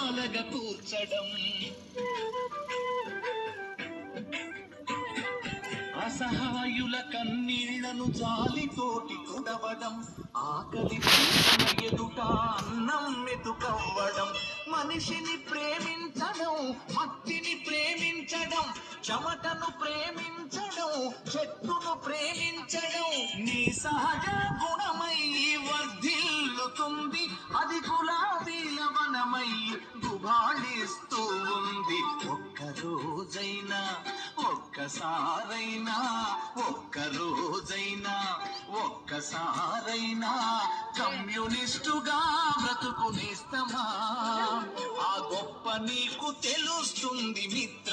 మాలగా కూర్చడం, అసహాయుల కన్నీళ్లను జాలితోటి తుడవడం, ఆకలి ఎదుట అన్నం మెతుకవ్వడం, మనిషిని ప్రేమించడం, మట్టిని ప్రేమించడం, చెమటను ప్రేమించడం, చెట్టును ప్రేమించడం నీ సహజ గుణమై వర్ధిల్లుతుంది. అది గులాబీల వనమై గుబాళిస్తూ ఉంది. ఒక్కరోజైనా ఒక్కసారైనా ఒక్కసారైనా కమ్యూనిస్టుగా బ్రతుకునేస్తమా? ఆ గొప్ప నీకు తెలుస్తుంది మిత్ర.